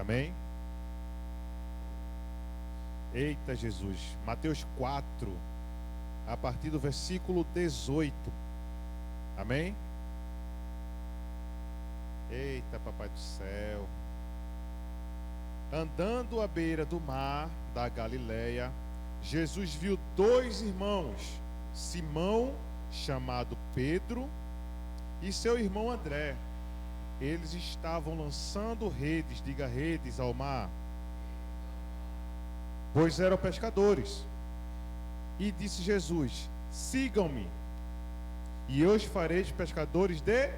Amém? Eita Jesus. Mateus 4, a partir do versículo 18. Amém? Eita, papai do céu. Andando à beira do mar da Galileia, Jesus viu dois irmãos, Simão, chamado Pedro, e seu irmão André. Eles estavam lançando redes, diga redes, ao mar, pois eram pescadores. E disse Jesus: sigam-me, e eu os farei de pescadores de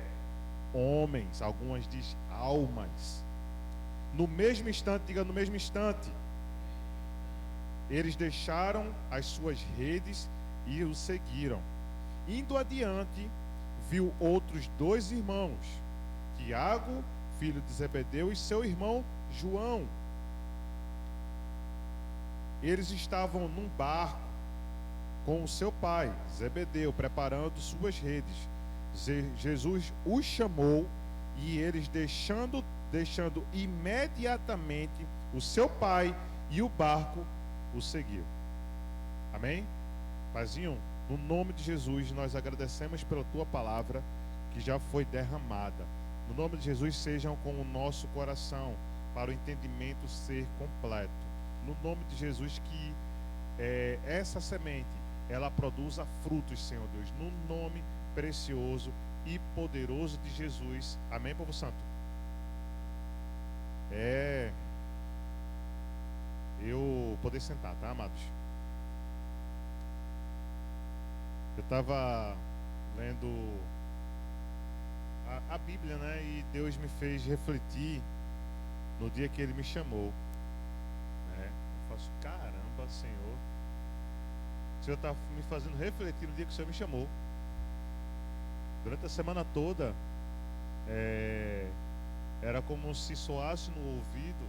homens. Algumas diz almas. No mesmo instante, diga no mesmo instante, eles deixaram as suas redes e o seguiram. Indo adiante, viu outros dois irmãos, Tiago, filho de Zebedeu, e seu irmão João. Eles estavam num barco com o seu pai, Zebedeu, preparando suas redes. Jesus os chamou e eles, deixando imediatamente o seu pai e o barco, o seguiu. Amém? Paizinho, no nome de Jesus, nós agradecemos pela tua palavra que já foi derramada. No nome de Jesus, sejam com o nosso coração, para o entendimento ser completo. No nome de Jesus, que essa semente, ela produza frutos, Senhor Deus, no nome precioso e poderoso de Jesus. Amém, povo santo? Eu poder sentar, tá, amados? Eu estava lendo a Bíblia, né? E Deus me fez refletir no dia que Ele me chamou, né? Eu faço, caramba, Senhor, o Senhor está me fazendo refletir no dia que o Senhor me chamou. Durante a semana toda, era como se soasse no ouvido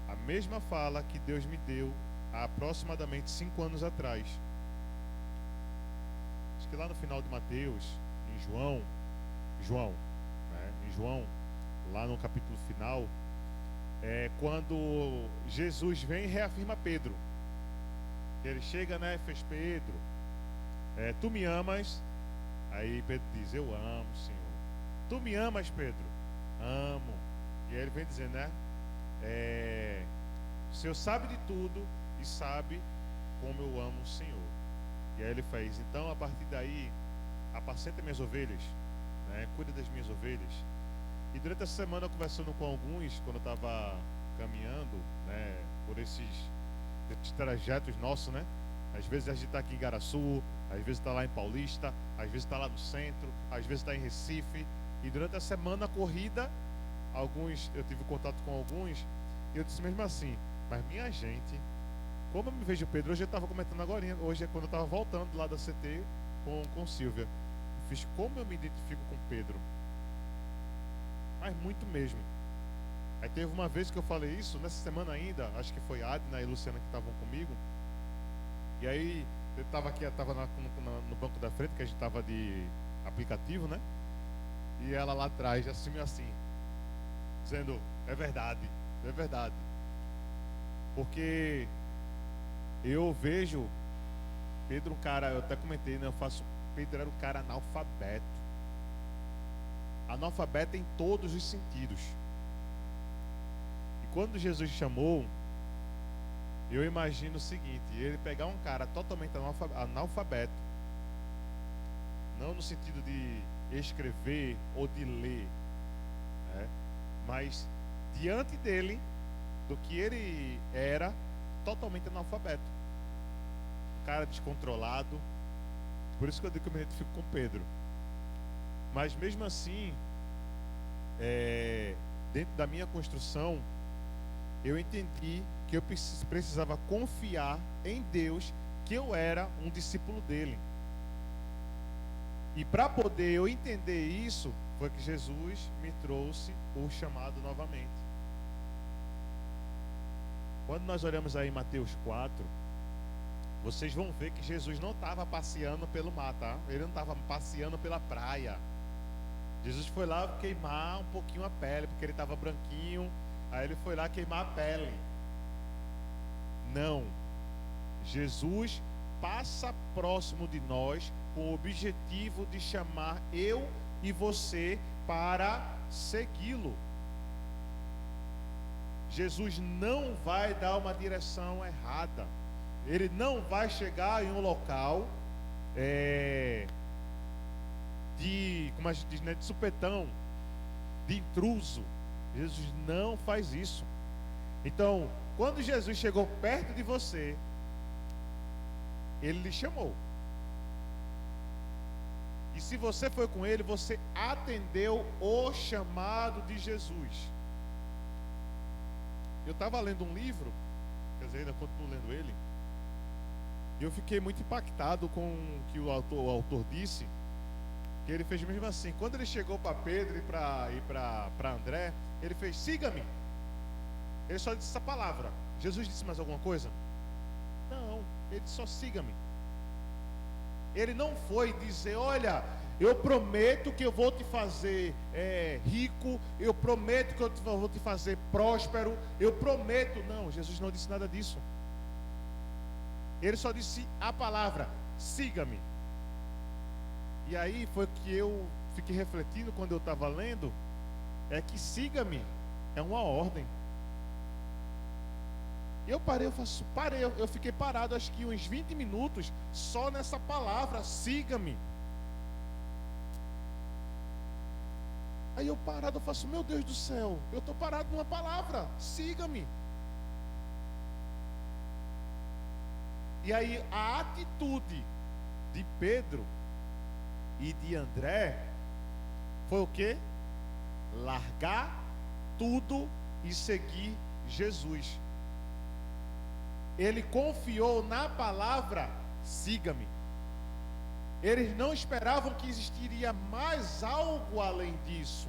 a mesma fala que Deus me deu há aproximadamente 5 anos atrás. Acho que lá no final de Mateus, em João, né? Em João, lá no capítulo final, quando Jesus vem e reafirma Pedro. Ele chega, né? Fez Pedro, tu me amas? Aí Pedro diz, eu amo, Senhor. Tu me amas, Pedro? Amo. E aí ele vem dizendo, né? O Senhor sabe de tudo e sabe como eu amo o Senhor. E aí ele faz, então a partir daí, apacenta minhas ovelhas, né? Cuida das minhas ovelhas. E durante essa semana, conversando com alguns, quando eu estava caminhando, né, por esses trajetos nossos, né? Às vezes a gente está aqui em Igaraçu, às vezes está lá em Paulista, às vezes está lá no centro, às vezes está em Recife. E durante a semana corrida, eu tive contato com alguns, e eu disse mesmo assim, mas minha gente, como eu me vejo Pedro, hoje eu estava comentando agora, hoje é quando eu estava voltando lá da CT com Silvia, eu fiz como eu me identifico com Pedro, mas muito mesmo. Aí teve uma vez que eu falei isso, nessa semana ainda, acho que foi a Adna e a Luciana que estavam comigo, e aí eu estava aqui, no banco da frente, que a gente estava de aplicativo, né? E ela lá atrás, assim, dizendo, é verdade. Porque eu vejo Pedro um cara, eu até comentei, né? Pedro era um cara analfabeto. Analfabeto em todos os sentidos. E quando Jesus chamou, eu imagino o seguinte, ele pegar um cara totalmente analfabeto, não no sentido de escrever ou de ler, né? Mas diante dele, do que ele era, totalmente analfabeto, um cara descontrolado. Por isso que eu digo que eu me identifico com Pedro. Mas mesmo assim, dentro da minha construção, eu entendi que eu precisava confiar em Deus, que eu era um discípulo dele. E para poder eu entender isso, foi que Jesus me trouxe o chamado novamente. Quando nós olhamos aí em Mateus 4, vocês vão ver que Jesus não estava passeando pelo mar, tá? Ele não estava passeando pela praia. Jesus foi lá queimar um pouquinho a pele, porque ele estava branquinho, Aí ele foi lá queimar a pele. Não. Jesus passa próximo de nós com o objetivo de chamar eu e você para segui-lo. Jesus não vai dar uma direção errada. Ele não vai chegar em um local como a gente diz, né, de supetão, de intruso. Jesus não faz isso. Então, quando Jesus chegou perto de você, ele lhe chamou. E se você foi com ele, você atendeu o chamado de Jesus. Eu estava lendo um livro, quer dizer, ainda continuo lendo ele, e eu fiquei muito impactado com o que o autor disse, que ele fez mesmo assim. Quando ele chegou para Pedro e para André, ele fez: siga-me. Ele só disse essa palavra. Jesus disse mais alguma coisa? Não, ele disse só: siga-me. Ele não foi dizer: olha, eu prometo que eu vou te fazer rico, eu prometo que eu vou te fazer próspero, eu prometo. Não, Jesus não disse nada disso. Ele só disse a palavra: siga-me. E aí foi que eu fiquei refletindo quando eu estava lendo, é que siga-me é uma ordem. Eu eu fiquei parado acho que uns 20 minutos só nessa palavra: siga-me. Aí eu parado, eu faço: meu Deus do céu, eu estou parado numa palavra: siga-me. E aí a atitude de Pedro e de André foi o quê? Largar tudo e seguir Jesus. Ele confiou na palavra: siga-me. Eles não esperavam que existiria mais algo além disso.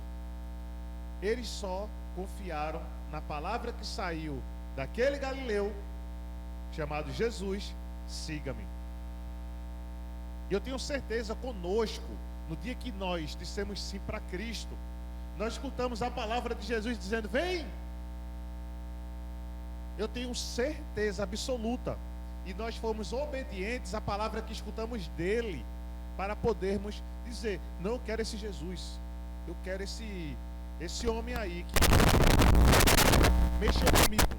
Eles só confiaram na palavra que saiu daquele galileu chamado Jesus: siga-me. E eu tenho certeza, conosco, no dia que nós dissemos sim para Cristo, nós escutamos a palavra de Jesus dizendo: vem. Eu tenho certeza absoluta, e nós fomos obedientes à palavra que escutamos dele, para podermos dizer: não, eu quero esse Jesus, eu quero esse homem aí que mexeu comigo.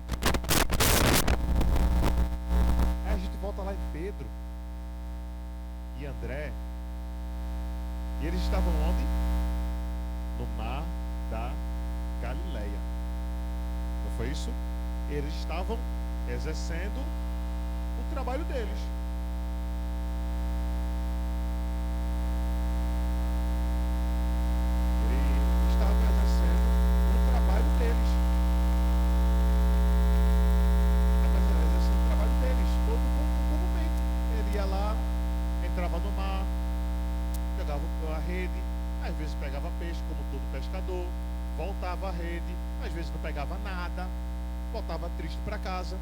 Aí a gente volta lá em Pedro e André, e eles estavam onde? No mar da Galileia. Não foi isso? Eles estavam exercendo o trabalho deles. Eles estavam exercendo o trabalho deles. Exercendo o trabalho deles, todo comumente. Ele ia lá, entrava no mar, pegava a rede, às vezes pegava peixe, como todo pescador, voltava a rede, às vezes não pegava nada, voltava triste para casa.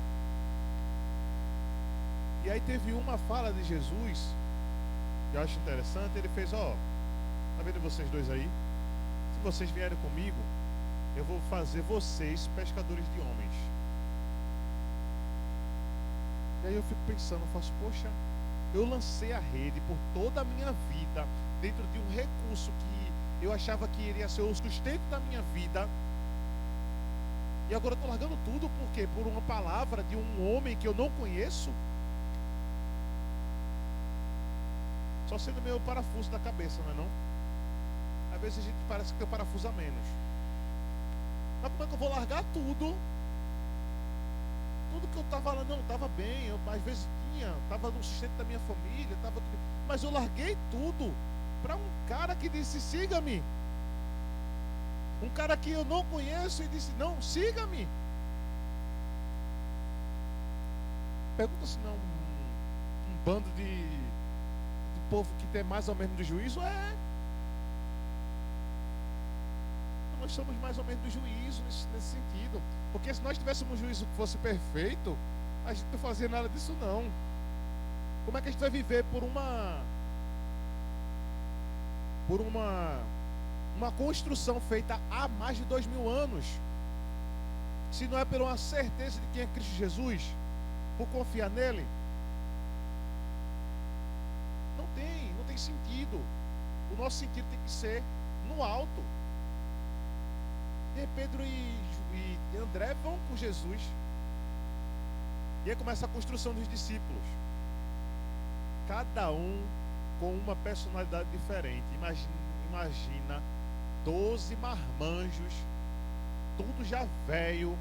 E aí teve uma fala de Jesus que eu acho interessante. Ele fez: ó, tá vendo vocês dois aí? Se vocês vierem comigo, eu vou fazer vocês pescadores de homens. E aí eu fico pensando, eu faço: poxa, eu lancei a rede por toda a minha vida dentro de um recurso que eu achava que iria ser o sustento da minha vida, e agora eu estou largando tudo. Por quê? Por uma palavra de um homem que eu não conheço? Só sendo meu parafuso da cabeça, não é não? Às vezes a gente parece que tem um parafuso a menos. Mas como é que eu vou largar tudo? Tudo que eu estava lá, não, estava bem, eu às vezes estava no sustento da minha família, mas eu larguei tudo para um cara que disse: siga-me. Um cara que eu não conheço e disse: não, siga-me. Pergunta se não um bando de povo que tem mais ou menos do juízo. Nós somos mais ou menos do juízo nesse sentido. Porque se nós tivéssemos um juízo que fosse perfeito, a gente não fazia nada disso não. Como é que a gente vai viver por uma construção feita há mais de 2000 anos? se não é por uma certeza de quem é Cristo Jesus, por confiar nele, não tem sentido. O nosso sentido tem que ser no alto. E Pedro e André vão com Jesus. E aí começa a construção dos discípulos. Cada um com uma personalidade diferente. Imagina 12 marmanjos, tudo já velho,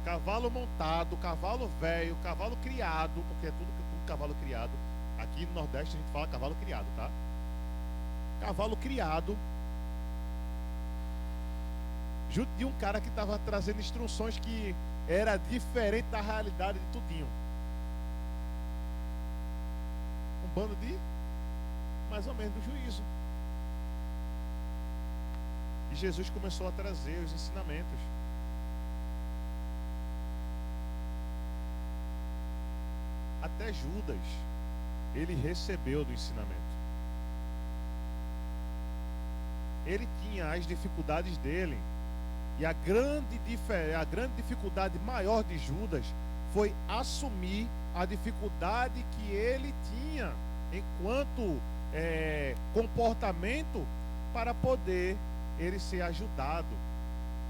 cavalo montado, cavalo velho, cavalo criado, porque é tudo cavalo criado. Aqui no Nordeste a gente fala cavalo criado, tá? Cavalo criado, junto de um cara que estava trazendo instruções que era diferente da realidade de tudinho. Um bando de, mais ou menos, do juízo. E Jesus começou a trazer os ensinamentos. Até Judas, ele recebeu do ensinamento. Ele tinha as dificuldades dele. E a grande dificuldade maior de Judas foi assumir a dificuldade que ele tinha enquanto comportamento para poder ele ser ajudado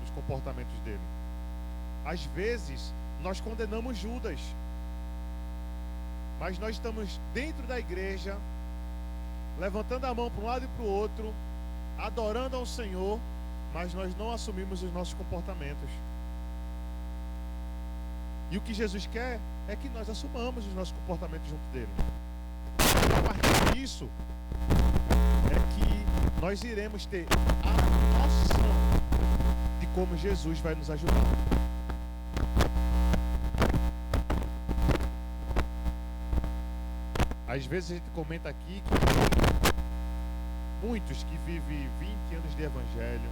nos comportamentos dele. Às vezes, nós condenamos Judas, mas nós estamos dentro da igreja, levantando a mão para um lado e para o outro, adorando ao Senhor, mas nós não assumimos os nossos comportamentos. E o que Jesus quer é que nós assumamos os nossos comportamentos junto dele. A partir disso é que nós iremos ter a noção de como Jesus vai nos ajudar. Às vezes a gente comenta aqui que muitos que vivem 20 anos de evangelho,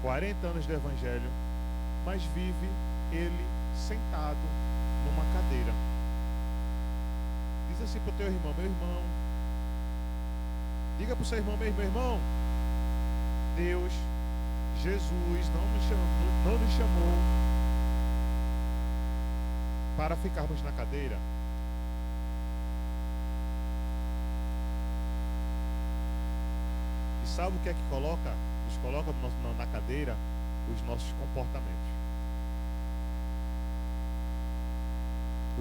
40 anos de evangelho, mas vive ele sentado numa cadeira. Diz assim para o teu irmão: meu irmão, diga para o seu irmão: meu irmão, Deus, Jesus não nos chamou para ficarmos na cadeira. E sabe o que é que coloca? Nos coloca na cadeira os nossos comportamentos.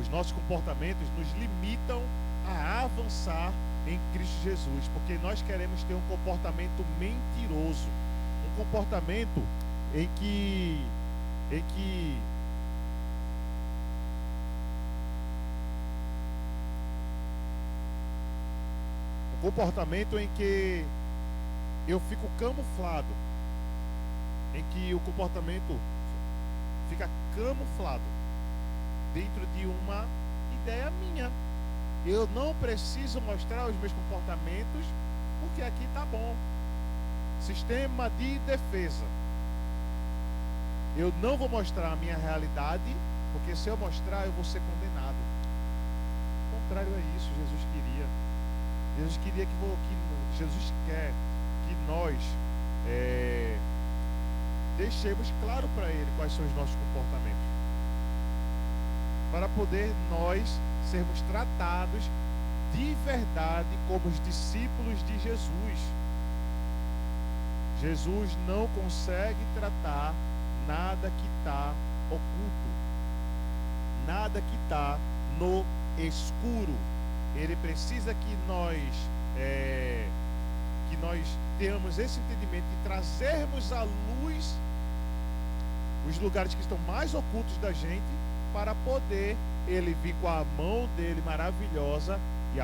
Os nossos comportamentos nos limitam a avançar em Cristo Jesus, porque nós queremos ter um comportamento mentiroso, um comportamento em que eu fico camuflado, em que o comportamento fica camuflado dentro de uma ideia minha. Eu não preciso mostrar os meus comportamentos porque aqui está bom. Sistema de defesa. Eu não vou mostrar a minha realidade, porque se eu mostrar eu vou ser condenado. O contrário é isso, Jesus queria. Jesus quer que nós deixemos claro para Ele quais são os nossos comportamentos, para poder nós sermos tratados de verdade como os discípulos de Jesus. Jesus não consegue tratar nada que está oculto, nada que está no escuro. Ele precisa que nós tenhamos esse entendimento de trazermos à luz os lugares que estão mais ocultos da gente, para poder ele vir com a mão dele maravilhosa e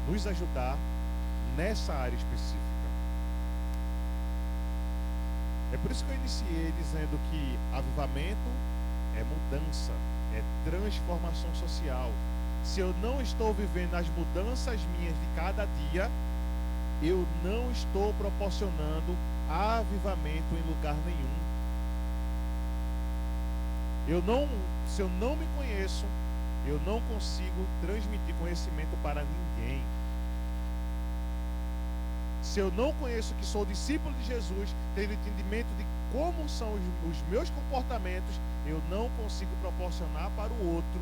nos ajudar nessa área específica. É por isso que eu iniciei dizendo que avivamento é mudança, é transformação social. Se eu não estou vivendo as mudanças minhas de cada dia, eu não estou proporcionando avivamento em lugar nenhum. Se eu não me conheço, eu não consigo transmitir conhecimento para ninguém. Se eu não conheço que sou discípulo de Jesus, tendo entendimento de como são os meus comportamentos, eu não consigo proporcionar para o outro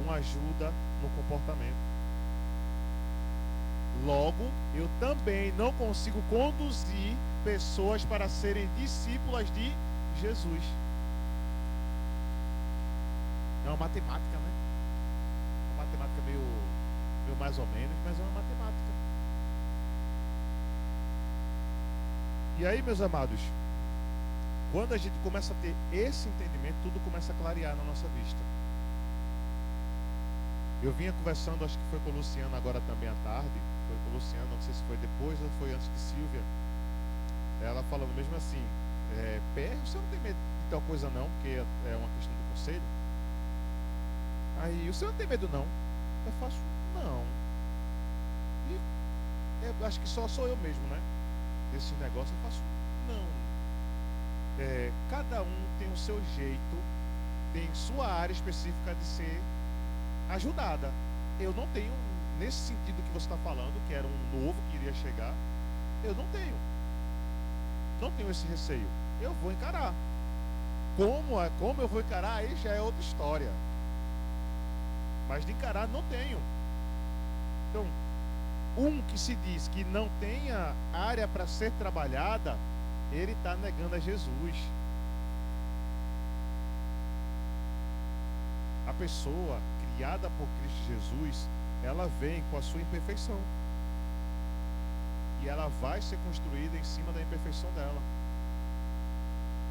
uma ajuda no comportamento. Logo, eu também não consigo conduzir pessoas para serem discípulas de Jesus. É uma matemática, né? Uma matemática meio mais ou menos, mas é uma matemática. E aí, meus amados, quando a gente começa a ter esse entendimento, tudo começa a clarear na nossa vista. Eu vinha conversando, acho que foi com o Luciano agora também à tarde. Foi com o Luciano, não sei se foi depois ou foi antes de Silvia. Ela falando mesmo assim, você não tem medo de tal coisa não, porque é uma questão do conselho. Aí, o senhor não tem medo não? Eu faço, não. E eu acho que só sou eu mesmo, né? Desse negócio eu faço, não. Cada um tem o seu jeito, tem sua área específica de ser ajudada. Eu não tenho, nesse sentido que você está falando, que era um novo que iria chegar, eu não tenho esse receio. Eu vou encarar. Como eu vou encarar, aí já é outra história. Mas de encarar não tenho. Então, que se diz que não tenha área para ser trabalhada, ele está negando a Jesus. A pessoa criada por Cristo Jesus, ela vem com a sua imperfeição. E ela vai ser construída em cima da imperfeição dela.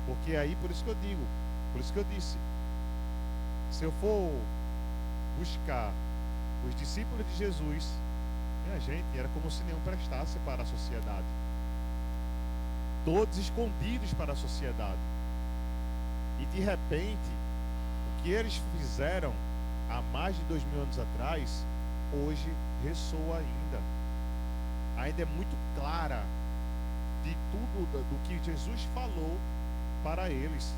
Porque aí, por isso que eu digo, por isso que eu disse, se eu for buscar os discípulos de Jesus, minha gente, era como se nenhum prestasse para a sociedade. Todos escondidos para a sociedade. E de repente, o que eles fizeram há mais de 2000 anos atrás, hoje ressoa ainda. Ainda é muito clara de tudo do que Jesus falou para eles.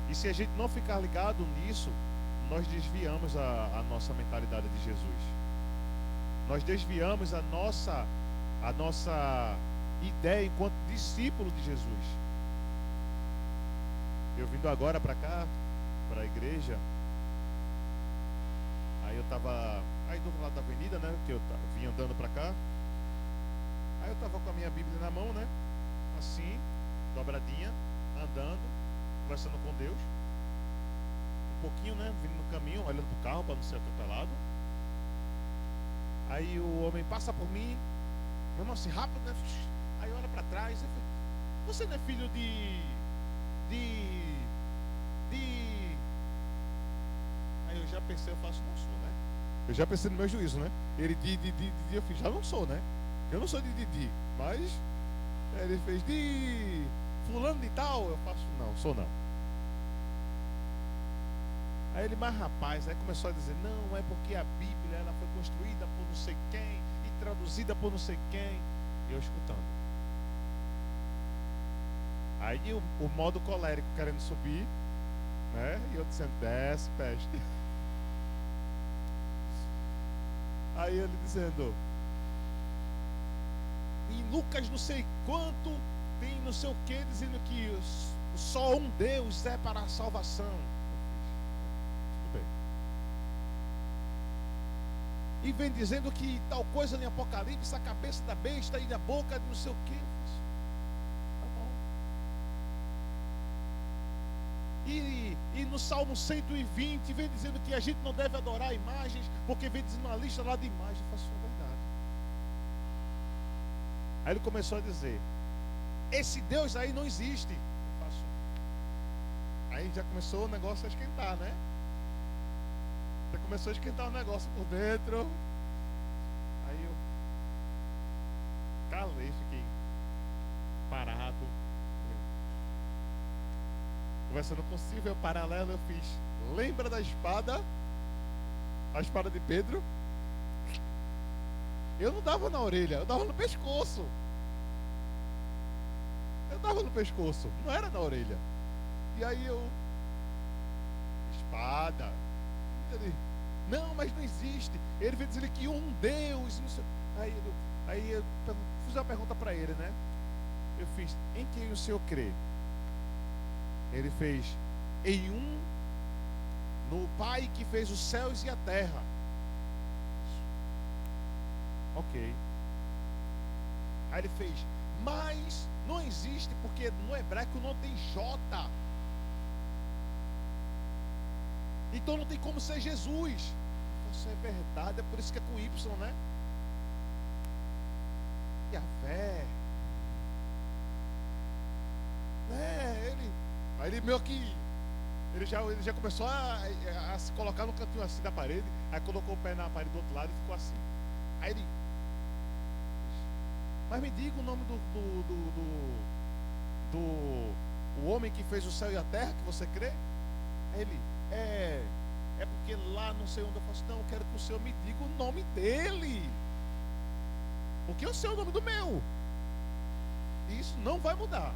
E se a gente não ficar ligado nisso, nós desviamos a nossa mentalidade de Jesus. Nós desviamos a nossa ideia enquanto discípulo de Jesus. Eu vindo agora para cá, para a igreja, aí eu estava aí do outro lado da avenida, né, que eu vinha andando para cá. Aí eu estava com a minha Bíblia na mão, né, assim, dobradinha, andando, conversando com Deus. Um pouquinho, né, vindo no caminho, olhando pro carro para não ser atropelado. Aí o homem passa por mim, mesmo assim, rápido, né? Aí olha para trás e fala, você não é filho de... Aí eu já pensei, eu faço, não sou, né? Eu já pensei no meu juízo, né? Ele eu fiz, já não sou, né? Eu não sou de, mas ele fez de fulano de tal, eu faço, não, sou não. Aí ele, mas rapaz, aí começou a dizer, não, é porque a Bíblia ela foi construída por não sei quem e traduzida por não sei quem. E eu escutando. Aí o modo colérico querendo subir, né? E eu dizendo, desce, peste. Aí ele dizendo, em Lucas não sei quanto, tem não sei o que, dizendo que só um Deus é para a salvação. E vem dizendo que tal coisa em Apocalipse, a cabeça da besta e da boca de não sei o que. Tá bom. E no Salmo 120 vem dizendo que a gente não deve adorar imagens, porque vem dizendo uma lista lá de imagens. Eu faço a verdade. Aí ele começou a dizer, esse Deus aí não existe. Eu faço. Aí já começou o negócio a esquentar, né? Começou a esquentar o negócio por dentro. Aí eu calei, fiquei parado. Conversando com Silvia, o paralelo eu fiz. Lembra da espada? A espada de Pedro? Eu não dava na orelha, eu dava no pescoço. Eu dava no pescoço, não era na orelha. E aí eu... Espada. Ele, não, mas não existe. Ele veio dizer que um Deus. Aí eu fiz uma pergunta para ele, né? Eu fiz: em quem o senhor crê? Ele fez: em um, no Pai que fez os céus e a terra. Ok. Aí ele fez: mas não existe, porque no hebraico não tem J. Então não tem como ser Jesus. Isso é verdade, é por isso que é com Y, né? Yahvé. Aí ele meio que ele já começou a se colocar no cantinho assim da parede. Aí colocou o pé na parede do outro lado e ficou assim. Aí ele: mas me diga o nome o homem que fez o céu e a terra, que você crê? Aí ele: é porque lá não sei onde. Eu faço: não, eu quero que o senhor me diga o nome dele, porque eu sei o nome do meu, e isso não vai mudar.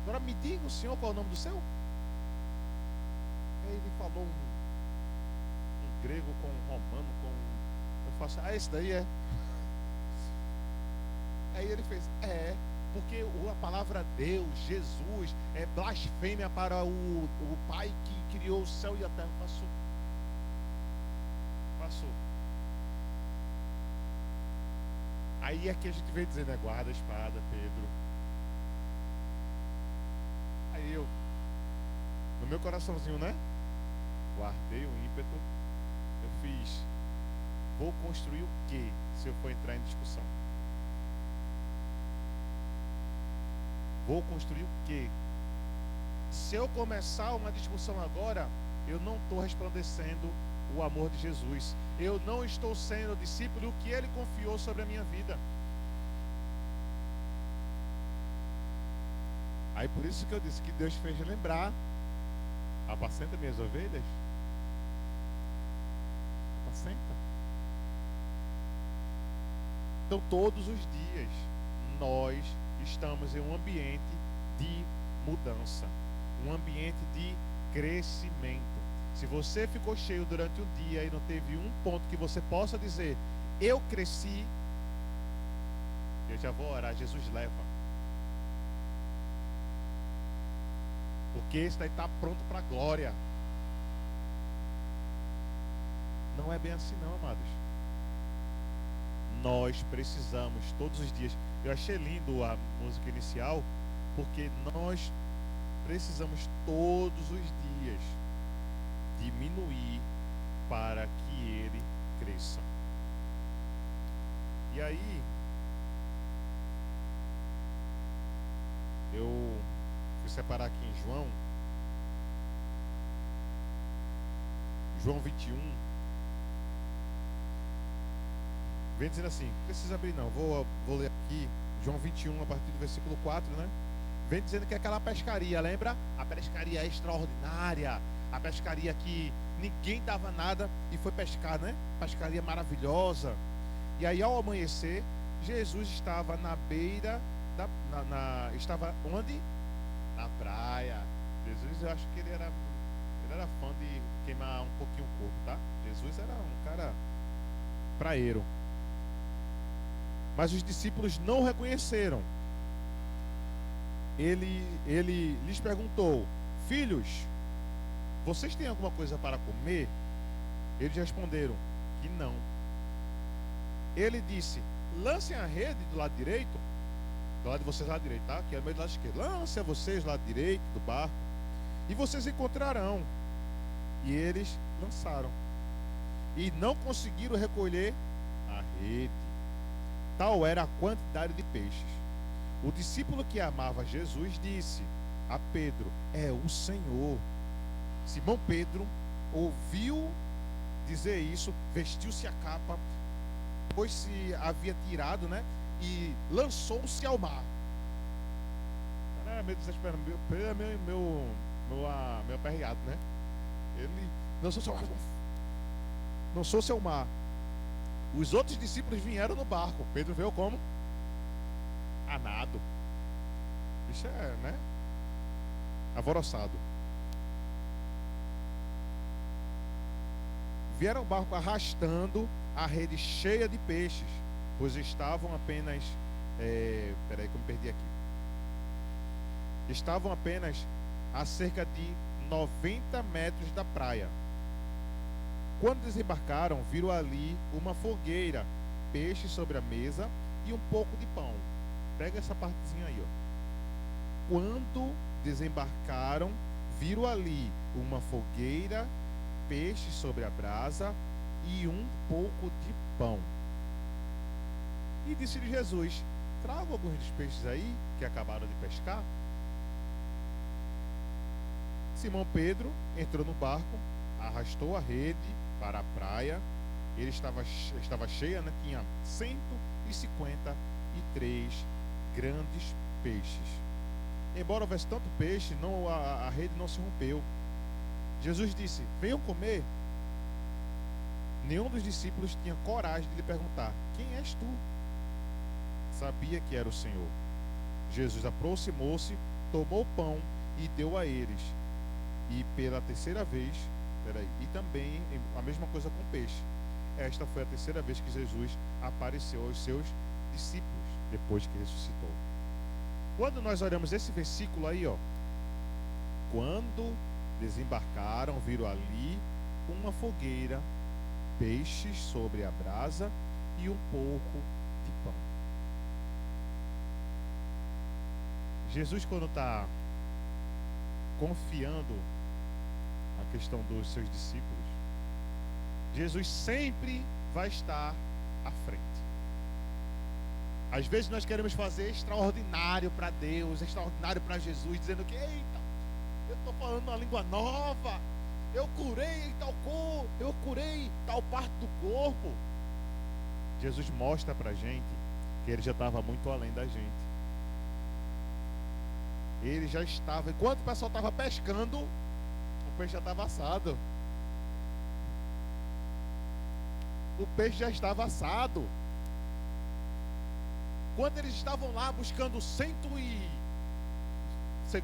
Agora me diga o senhor qual é o nome do seu. Aí ele falou um grego com um romano com eu faço: esse daí é. Aí ele fez: porque a palavra Deus, Jesus, é blasfêmia para o Pai que criou o céu e a terra. Passou. Aí é que a gente vem dizendo: guarda a espada, Pedro. Aí eu, no meu coraçãozinho, né? Guardei o ímpeto. Eu fiz: vou construir o quê se eu for entrar em discussão? Vou construir o quê? Se eu começar uma discussão agora, eu não estou resplandecendo o amor de Jesus. Eu não estou sendo discípulo do que Ele confiou sobre a minha vida. Aí por isso que eu disse que Deus fez lembrar: apacenta minhas ovelhas. Apacenta. Então todos os dias nós estamos em um ambiente de mudança, um ambiente de crescimento. Se você ficou cheio durante o dia e não teve um ponto que você possa dizer: eu cresci, eu já vou orar: Jesus, leva. Porque esse daí está pronto para a glória. Não é bem assim não, amados. Nós precisamos todos os dias. Eu achei lindo a música inicial, porque nós precisamos todos os dias diminuir para que ele cresça. E aí eu fui separar aqui em João 21. Vem dizendo assim, não precisa abrir não, vou ler aqui, João 21, a partir do versículo 4, né? Vem dizendo que é aquela pescaria, lembra? A pescaria extraordinária, a pescaria que ninguém dava nada e foi pescar, né? Pescaria maravilhosa. E aí ao amanhecer, Jesus estava na beira, estava onde? Na praia. Jesus, eu acho que ele era fã de queimar um pouquinho o corpo, tá? Jesus era um cara praeiro. Mas os discípulos não o reconheceram. Ele lhes perguntou: filhos, vocês têm alguma coisa para comer? Eles responderam que não. Ele disse: lancem a rede do lado direito, do lado de vocês lá direito, tá? Que é o meio do lado esquerdo. Lancem a vocês do lado direito do barco e vocês encontrarão. E eles lançaram e não conseguiram recolher a rede. Tal era a quantidade de peixes. O discípulo que amava Jesus disse a Pedro: é o Senhor. Simão Pedro ouviu dizer isso, vestiu-se a capa, pois se havia tirado, né? E lançou-se ao mar. Era meio desesperado, meu aperreado, né? Ele lançou-se ao mar. Os outros discípulos vieram no barco. Pedro veio como? A nado. Isso é, né? Alvoroçado. Vieram ao barco arrastando a rede cheia de peixes, pois estavam apenas Peraí que eu me perdi aqui. Estavam apenas a cerca de 90 metros da praia. Quando desembarcaram, viram ali uma fogueira, peixe sobre a mesa e um pouco de pão. Pega essa partezinha aí, ó. Quando desembarcaram, viram ali uma fogueira, peixe sobre a brasa e um pouco de pão. E disse-lhe Jesus: traga alguns dos peixes aí que acabaram de pescar. Simão Pedro entrou no barco, arrastou a rede para a praia. Ele estava cheia, né? Tinha 153 grandes peixes. Embora houvesse tanto peixe, a rede não se rompeu. Jesus disse: venham comer. Nenhum dos discípulos tinha coragem de lhe perguntar: quem és tu? Sabia que era o Senhor. Jesus aproximou-se, tomou o pão e deu a eles. E pela terceira vez, e também a mesma coisa com o peixe. Esta foi a terceira vez que Jesus apareceu aos seus discípulos, depois que ressuscitou. Quando nós olhamos esse versículo aí, ó, quando desembarcaram, viram ali uma fogueira, peixes sobre a brasa e um pouco de pão. Jesus, quando está confiando a questão dos seus discípulos, Jesus sempre vai estar à frente. Às vezes nós queremos fazer extraordinário para Deus, extraordinário para Jesus, dizendo que, eita, eu estou falando uma língua nova, eu curei tal parte do corpo. Jesus mostra para a gente que ele já estava muito além da gente. Ele já estava, enquanto o pessoal estava pescando, o peixe já estava assado. O peixe já estava assado. Quando eles estavam lá buscando sei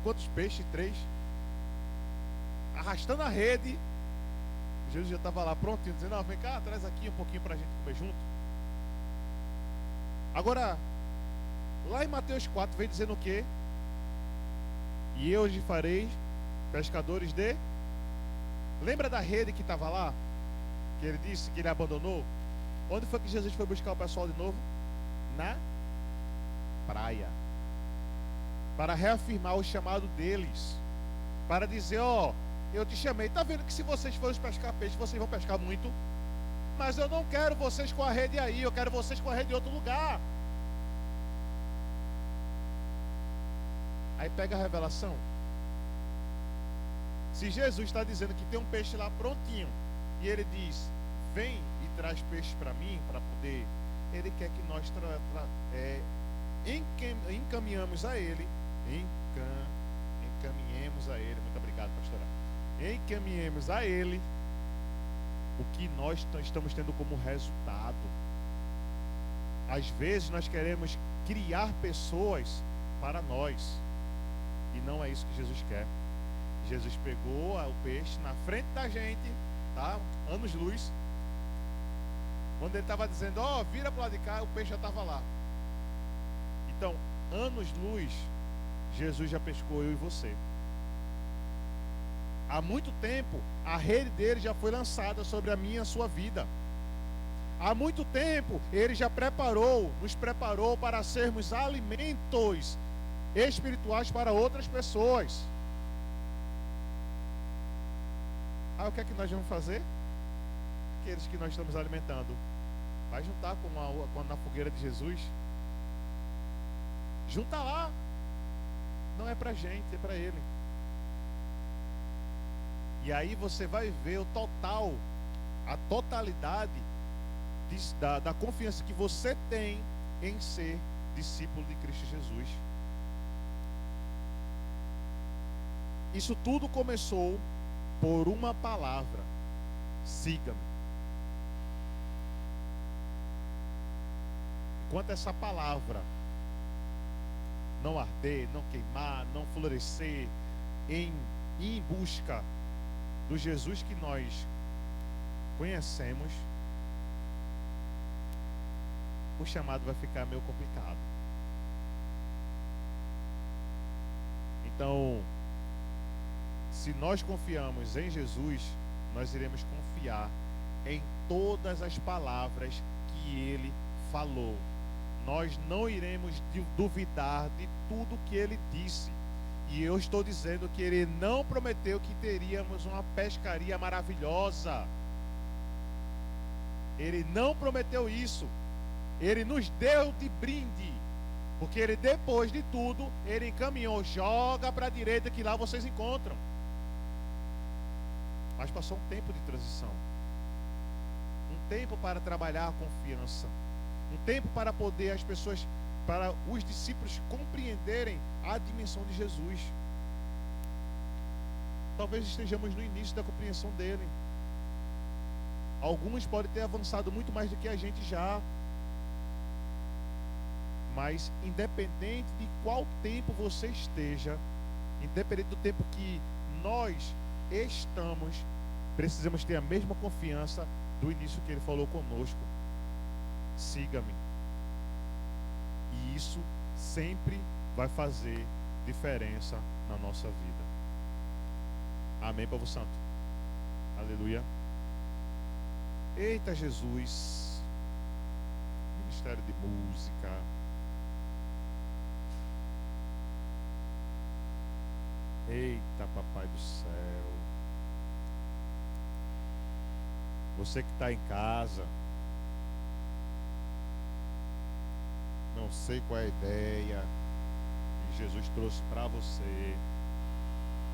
quantos peixes, 3, arrastando a rede, Jesus já estava lá prontinho, dizendo: não, vem cá, traz aqui um pouquinho para a gente comer junto. Agora, lá em Mateus 4, vem dizendo o quê? E eu os farei pescadores de... Lembra da rede que estava lá? Que ele disse que ele abandonou? Onde foi que Jesus foi buscar o pessoal de novo? Na praia. Para reafirmar o chamado deles. Para dizer: ó, eu te chamei. Tá vendo que se vocês forem pescar peixe, vocês vão pescar muito? Mas eu não quero vocês com a rede aí, eu quero vocês com a rede em outro lugar. Aí pega a revelação. Se Jesus está dizendo que tem um peixe lá prontinho, e ele diz: vem e traz peixe para mim, para poder... Ele quer que nós encaminhamos a ele, encaminhemos a ele, muito obrigado, pastora, encaminhemos a ele o que nós estamos tendo como resultado. Às vezes nós queremos criar pessoas para nós, e não é isso que Jesus quer. Jesus pegou o peixe na frente da gente, tá? Anos-luz. Quando ele estava dizendo: ó, vira para lá de cá, o peixe já estava lá. Então, anos-luz, Jesus já pescou eu e você. Há muito tempo, a rede dele já foi lançada sobre a minha e a sua vida. Há muito tempo, ele já nos preparou para sermos alimentos espirituais para outras pessoas. Aí o que é que nós vamos fazer? Aqueles que nós estamos alimentando, vai juntar na fogueira de Jesus. Junta lá. Não é pra gente, é para ele. E aí você vai ver a totalidade da confiança que você tem em ser discípulo de Cristo Jesus. Isso tudo começou por uma palavra: siga-me. Enquanto essa palavra não arder, não queimar, não florescer em busca do Jesus que nós conhecemos, o chamado vai ficar meio complicado. Então, se nós confiamos em Jesus, nós iremos confiar em todas as palavras que ele falou. Nós não iremos duvidar de tudo que ele disse. E eu estou dizendo que ele não prometeu que teríamos uma pescaria maravilhosa. Ele não prometeu isso. Ele nos deu de brinde. Porque ele, depois de tudo, ele encaminhou: joga para a direita que lá vocês encontram. Mas passou um tempo de transição. Um tempo para trabalhar a confiança. Um tempo para poder as pessoas, para os discípulos compreenderem a dimensão de Jesus. Talvez estejamos no início da compreensão dele. Alguns podem ter avançado muito mais do que a gente já. Mas independente de qual tempo você esteja, independente do tempo que nós estamos, precisamos ter a mesma confiança do início que ele falou conosco: siga-me. E isso sempre vai fazer diferença na nossa vida. Amém, povo santo? Aleluia. Eita Jesus. Ministério de música. Eita papai do céu. Você que está em casa, não sei qual é a ideia que Jesus trouxe para você,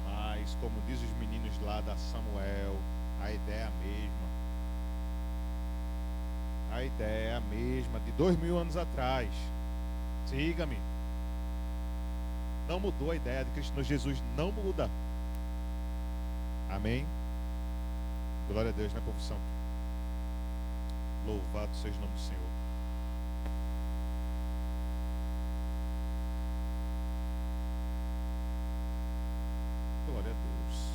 mas como diz os meninos lá da Samuel, a ideia é a mesma. A ideia é a mesma de 2000 anos atrás. Siga-me. Não mudou a ideia de Cristo. Jesus não muda. Amém? Glória a Deus, né, povo santo? Louvado seja o nome do Senhor. Glória a Deus.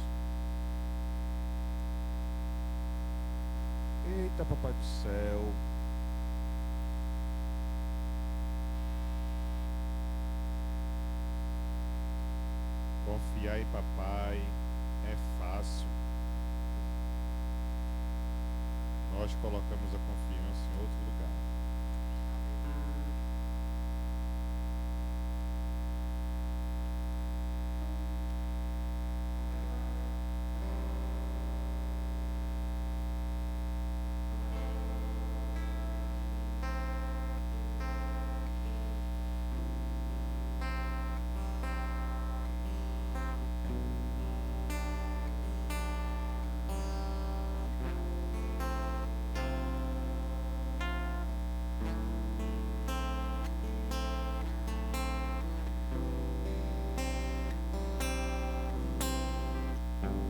Eita, papai do céu. Confiar em papai é fácil. Nós colocamos a confiança em outro lugar.